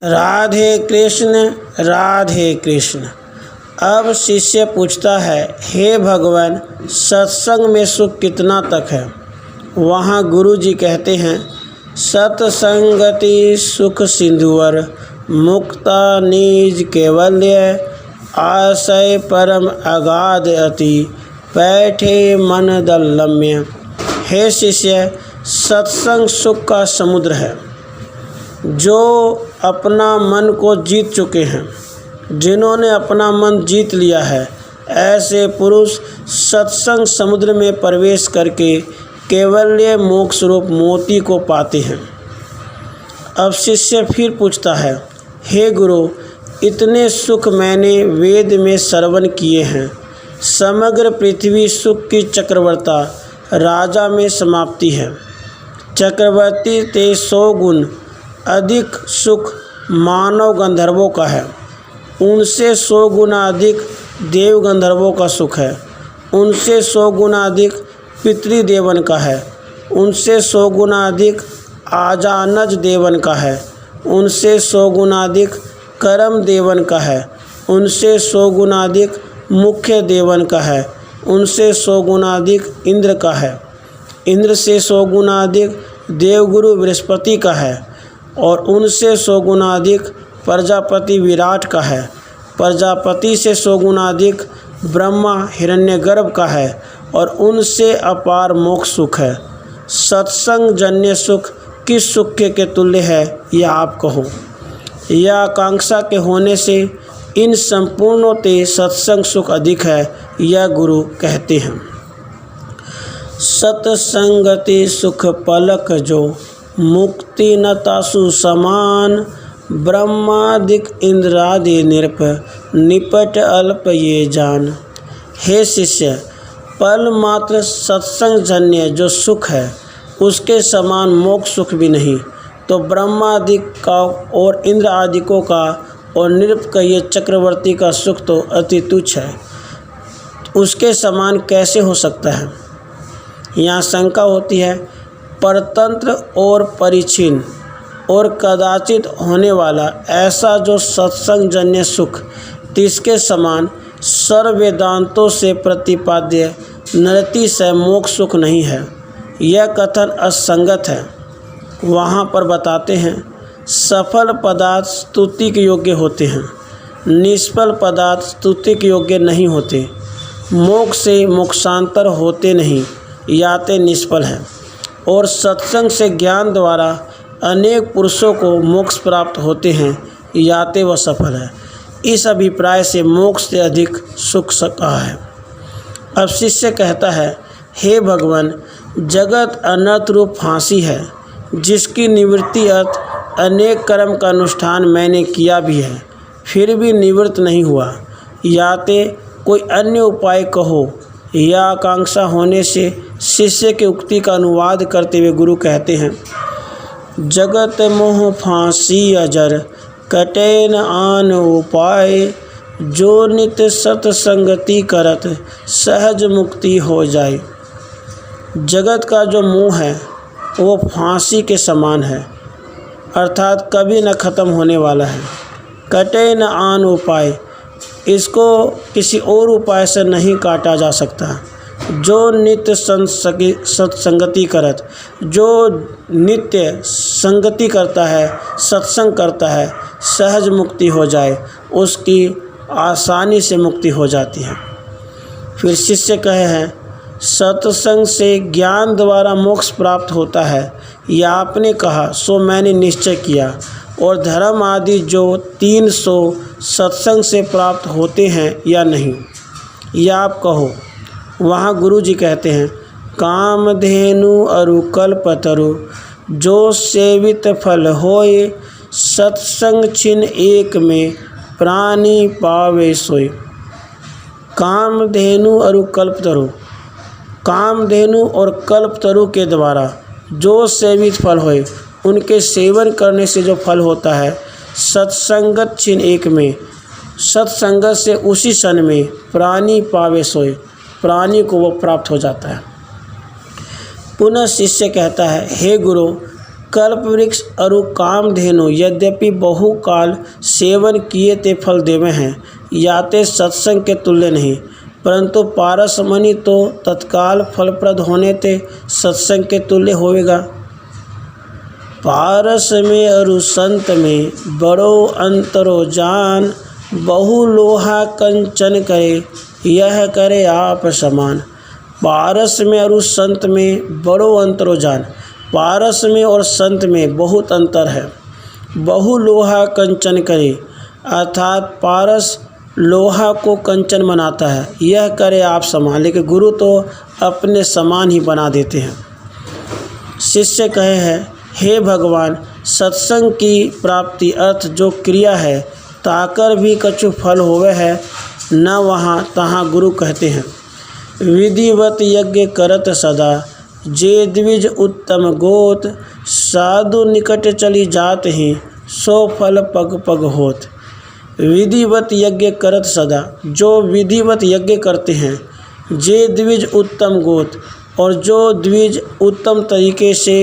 राधे कृष्ण। अब शिष्य पूछता है, हे भगवान, सत्संग में सुख कितना तक है? वहाँ गुरु जी कहते हैं, सत्संगति सुख सिंधुवर, मुक्ता निज कैवल्य, आशय परम अगाध अति, बैठे मन दल्लम्य। हे शिष्य, सत्संग सुख का समुद्र है। जो अपना मन को जीत चुके हैं, जिन्होंने अपना मन जीत लिया है, ऐसे पुरुष सत्संग समुद्र में प्रवेश करके कैवल्य मोक्ष रूप मोती को पाते हैं। अब शिष्य फिर पूछता है, हे गुरु, इतने सुख मैंने वेद में श्रवण किए हैं। समग्र पृथ्वी सुख की चक्रवर्ता राजा में समाप्ति है। चक्रवर्ती ते 100 गुण अधिक सुख मानव गंधर्वों का है। उनसे 100 गुना अधिक देव गंधर्वों का सुख है। उनसे 100 गुना अधिक पितृदेवन का है। उनसे 100 गुना अधिक आजानज देवन का है। उनसे 100 गुना अधिक करम देवन का है। उनसे 100 गुना अधिक मुख्य देवन का है। उनसे 100 गुना अधिक इंद्र का है। इंद्र से 100 गुना अधिक देवगुरु बृहस्पति का है। और उनसे 100 गुना अधिक प्रजापति विराट का है। प्रजापति से 100 गुना अधिक ब्रह्मा हिरण्यगर्भ का है। और उनसे अपार मोक्ष सुख है। सत्संग जन्य सुख किस सुख के तुल्य है, यह आप कहो। यह आकांक्षा के होने से इन संपूर्णों सत्संग सुख अधिक है, यह गुरु कहते हैं। सत्संगति सुख पलक जो, मुक्ति न तासु समान, ब्रह्मादिक इंद्रादि निरप, निपट अल्प ये जान। हे शिष्य, पल मात्र सत्संग जन्य जो सुख है, उसके समान मोक्ष सुख भी नहीं। तो ब्रह्मादिक का और इंद्र आदिकों का और निरप का ये चक्रवर्ती का सुख तो अति तुच्छ है, उसके समान कैसे हो सकता है? यहाँ शंका होती है। परतंत्र और परिच्छिन्न और कदाचित होने वाला ऐसा जो सत्संग जन्य सुख, तिसके समान सर्व वेदांतों से प्रतिपाद्य नरतिशय मोक्ष सुख नहीं है। यह कथन असंगत है। वहाँ पर बताते हैं, सफल पदार्थ स्तुति के योग्य होते हैं, निष्फल पदार्थ स्तुति के योग्य नहीं होते। मोक्ष से मोक्षांतर होते नहीं, याते निष्फल हैं। और सत्संग से ज्ञान द्वारा अनेक पुरुषों को मोक्ष प्राप्त होते हैं, याते वह सफल है। इस अभिप्राय से मोक्ष से अधिक सुख कहा है। अब शिष्य कहता है, हे भगवान, जगत अनर्थ रूप फांसी है, जिसकी निवृत्ति अर्थ अनेक कर्म का अनुष्ठान मैंने किया भी है, फिर भी निवृत्त नहीं हुआ। याते कोई अन्य उपाय कहो। यह आकांक्षा होने से शिष्य की उक्ति का अनुवाद करते हुए गुरु कहते हैं, जगत मोह फांसी अजर, कटे न आन उपाय, जो नित्य सत्संगति करत, सहज मुक्ति हो जाए। जगत का जो मोह है वो फांसी के समान है, अर्थात कभी न खत्म होने वाला है। कटे न आन उपाय, इसको किसी और उपाय से नहीं काटा जा सकता। जो नित्य सत्संगति करत, जो नित्य संगति करता है, सत्संग करता है, सहज मुक्ति हो जाए, उसकी आसानी से मुक्ति हो जाती है। फिर शिष्य कहे हैं, सत्संग से ज्ञान द्वारा मोक्ष प्राप्त होता है, यह आपने कहा, सो मैंने निश्चय किया। और धर्म आदि जो 300 सत्संग से प्राप्त होते हैं या नहीं, यह आप कहो। वहाँ गुरु जी कहते हैं, कामधेनु अरु कल्पतरु, जो सेवित फल होए, सत्संग छिन एक में, प्राणी पावे सोए। कामधेनु अरु कल्पतरु, कामधेनु और कल्पतरु के द्वारा जो सेवित फल होए, उनके सेवन करने से जो फल होता है, सत्संगत छिन एक में, सत्संगत से उसी क्षण में प्राणी पावे सोए, प्राणी को वो प्राप्त हो जाता है। पुनः शिष्य कहता है, हे गुरु, कल्प वृक्ष अरु कामधेनु यद्यपि बहुकाल सेवन किए ते फल देवे हैं, याते सत्संग के तुल्य नहीं, परंतु पारस मणि तो तत्काल फलप्रद होने ते सत्संग के तुल्य होवेगा। पारस में अरु संत में बड़ो अंतरो जान, बहु लोहा कंचन करे यह करे आप समान। पारस में और संत में बड़ो अंतरो जान, पारस में और संत में बहुत अंतर है। बहु लोहा कंचन करे अर्थात पारस लोहा को कंचन बनाता है, यह करे आप समान, लेकिन गुरु तो अपने समान ही बना देते हैं। शिष्य कहे हैं, हे भगवान, सत्संग की प्राप्ति अर्थ जो क्रिया है ताकर भी कछु फल होवे है, न वहाँ तहाँ गुरु कहते हैं। विधिवत यज्ञ करत सदा, जे द्विज उत्तम गोत, साधु निकट चली जात ही, सो फल पग पग होत। विधिवत यज्ञ करत सदा, जो विधिवत यज्ञ करते हैं, जे द्विज उत्तम गोत, और जो द्विज उत्तम तरीके से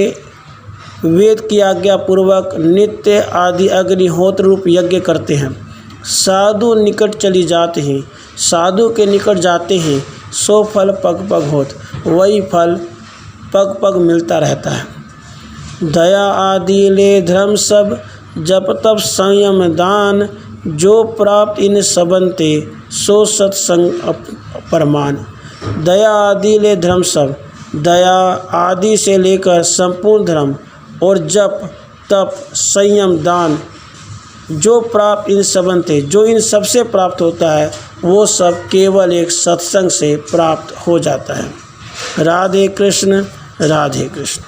वेद की आज्ञा पूर्वक नित्य आदि अग्निहोत्र रूप यज्ञ करते हैं। साधु निकट चली जाते हैं, साधु के निकट जाते हैं, सो फल पग पग होत, वही फल पग पग मिलता रहता है। दया आदि ले धर्म सब, जप तप संयम दान, जो प्राप्त इन सबनते, सो सत्संग परमान। दया आदि ले धर्म सब, दया आदि से लेकर संपूर्ण धर्म, और जप तप संयम दान, जो प्राप्त इन सबनते, जो इन सबसे प्राप्त होता है, वो सब केवल एक सत्संग से प्राप्त हो जाता है। राधे कृष्ण, राधे कृष्ण।